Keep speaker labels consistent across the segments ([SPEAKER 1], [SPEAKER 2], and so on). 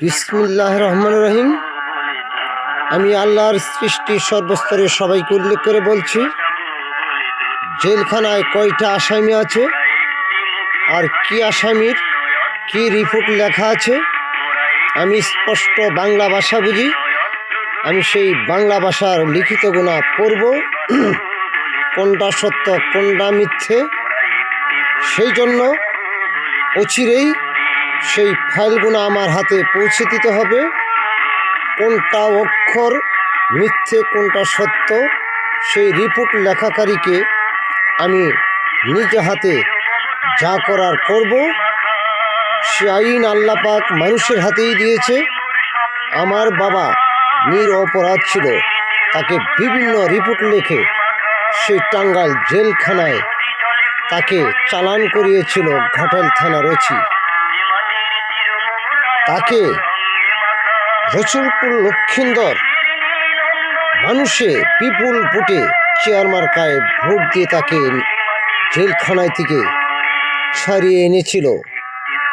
[SPEAKER 1] বিসমিল্লাহ রহমান রহিম। আমি আল্লাহর সৃষ্টি সর্বস্তরের সবাইকে উল্লেখ করে বলছি, জেলখানায় কয়টা আসামি আছে আর কি আসামির কি রিপোর্ট লেখা আছে। আমি স্পষ্ট বাংলা ভাষা বুঝি, আমি সেই বাংলা ভাষার লিখিত গুণা পড়ব, কোনটা সত্য কোনটা মিথ্যে। সেই জন্য অচিরেই সেই ফাইলগুলো আমার হাতে পৌঁছে দিতে হবে। কোনটা অক্ষর মিথ্যে কোনটা সত্য সেই রিপোর্ট লেখাকারীকে আমি নিজে হাতে যা করার করব। সে আইন আল্লাহ পাক মানুষের হাতেই দিয়েছে। আমার বাবা নিরপরাধ ছিল, তাকে বিভিন্ন রিপোর্ট লিখে সেই টাঙ্গাইল জেলখানায় তাকে চালান করিয়েছিল ঘাটাল থানার ওসি। তাকে রসুলপুর লক্ষিন্দর মানুষে বিপুল ভোটে চেয়ার মার্কায় ভোট দিয়ে তাকে জেলখানায় থেকে ছাড়িয়ে এনেছিল।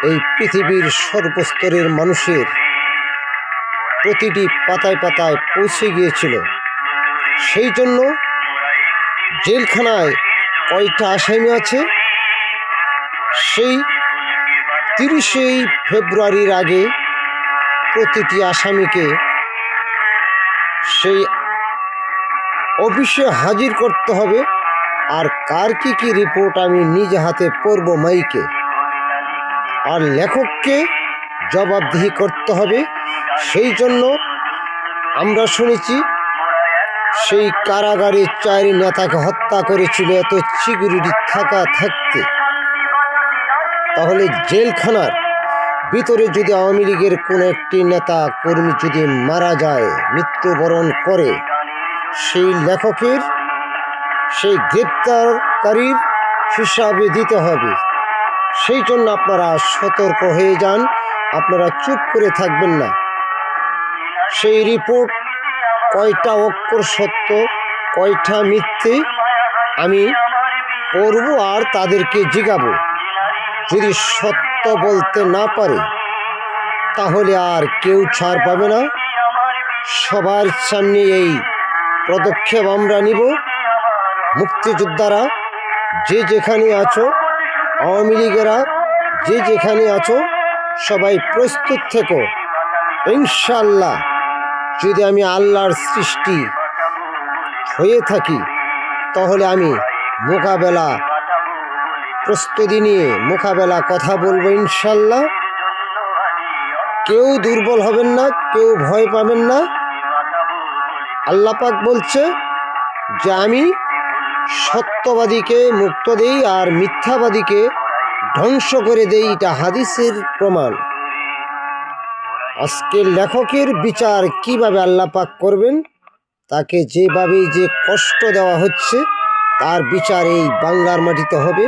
[SPEAKER 1] এই পৃথিবীর সর্বস্তরের মানুষের প্রতিটি পাতায় পাতায় পৌঁছে গিয়েছিল। সেই জন্য জেলখানায় কয়টা আসামি আছে, সেই 30শে ফেব্রুয়ারির আগে প্রতিটি আসামিকে সেই অফিসে হাজির করতে হবে। আর কার কি কি রিপোর্ট আমি নিজে হাতে পড়ব মাইকে, আর লেখককে জবাবদিহি করতে হবে। সেই জন্য আমরা শুনেছি সেই কারাগারে 4 নেতাকে হত্যা করেছিল এত সিকিউরিটি থাকতে। তাহলে জেলখানার ভিতরে যদি আওয়ামী লীগের কোনো একটি নেতা কর্মী যদি মারা যায়, মৃত্যুবরণ করে, সেই লেখকের সেই গ্রেপ্তারকারীর হিসাবে দিতে হবে। সেই জন্য আপনারা সতর্ক হয়ে যান, আপনারা চুপ করে থাকবেন না। সেই রিপোর্ট কয়টা অক্ষর সত্য কয়টা মিথ্যে আমি পড়ব আর তাদেরকে জিজ্ঞাবো। যদি সত্য বলতে না পারে তাহলে আর কেউ ছাড় পাবে না। সবার সামনে এই পদক্ষেপ আমরা নিব। মুক্তিযোদ্ধারা যে যেখানে আছো, আওয়ামী লীগেরা যে যেখানে আছো, সবাই প্রস্তুত থেকো। ইনশাআল্লাহ যদি আমি আল্লাহর সৃষ্টি হয়ে থাকি তাহলে আমি মোকাবেলা প্রস্তুতি নিয়ে মোকাবেলা কথা বলবো ইনশাআল্লাহ। কেউ দুর্বল হবেন না, কেউ ভয় পাবেন না। আল্লাহ পাক বলছে যে আমি সত্যবাদীকে মুক্ত দেই আর মিথ্যাবাদীকে ধ্বংস করে দেই, এটা হাদিসের প্রমাণ। আজকে লেখকের বিচার কিভাবে আল্লাহ পাক করবেন, তাকে যেভাবে যে কষ্ট দেওয়া হচ্ছে তার বিচার এই বাংলার মাটিতে হবে।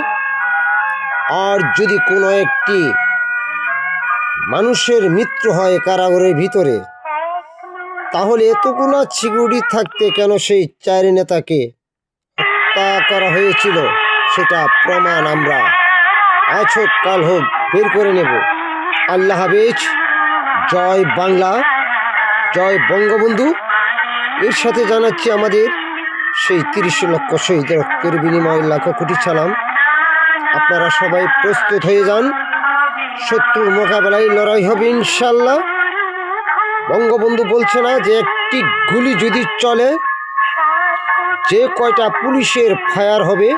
[SPEAKER 1] আর যদি কোনো একটি মানুষের মৃত্যু হয় কারাগারের ভিতরে, তাহলে এতগুলো সিকিউরিটি থাকতে কেন সেই 4 নেতাকে হত্যা করা হয়েছিল সেটা প্রমাণ আমরা আজ হোক কাল হোক বের করে নেব। আল্লাহ হাফেজ। জয় বাংলা, জয় বঙ্গবন্ধু। এর সাথে জানাচ্ছি আমাদের সেই 30 লক্ষ শহীদের রক্তের বিনিময়ে লাখো কোটি সালাম। আপনারা সবাই প্রস্তুত হয়ে যান, শত্রুর মোকাবেলায় লড়াই হবে ইনশাল্লাহ। বঙ্গবন্ধু বলছে না যে একটি গুলি যদি চলে, যে কয়টা পুলিশের ফায়ার হবে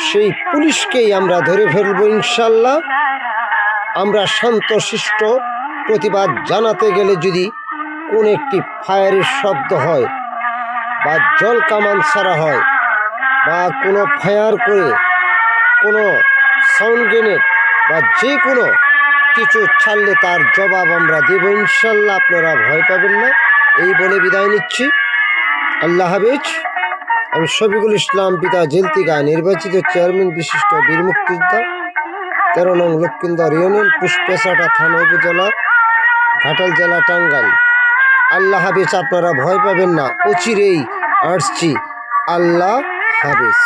[SPEAKER 1] সেই পুলিশকেই আমরা ধরে ফেলবো ইনশাল্লাহ। আমরা শান্তশিষ্ট প্রতিবাদ জানাতে গেলে যদি কোন একটি ফায়ারের শব্দ হয় বা জল কামান ছাড়া হয় বা কোনো ফায়ার করে কোনো সাউন্ড গ্রেনেড বা যে কোনো কিছু ছাড়লে তার জবাব আমরা দেব ইনশাল্লাহ। আপনারা ভয় পাবেন না। এই বলে বিদায় নিচ্ছি। আল্লাহ হাফেজ। আমি শফিকুল ইসলাম, পিতা জেলতিগা, নির্বাচিত চেয়ারম্যান বিশিষ্ট বীর মুক্তিযোদ্ধা, 13 নং লক্ষিন্দর ইউনিয়ন, পুষ্পেছাটা থানা, উপজেলা, ঘাটাল জেলা, টাঙ্গাইল। আল্লাহ হাফেজ। আপনারা ভয় পাবেন না, অচিরেই আসছি। আল্লাহ হাফেজ।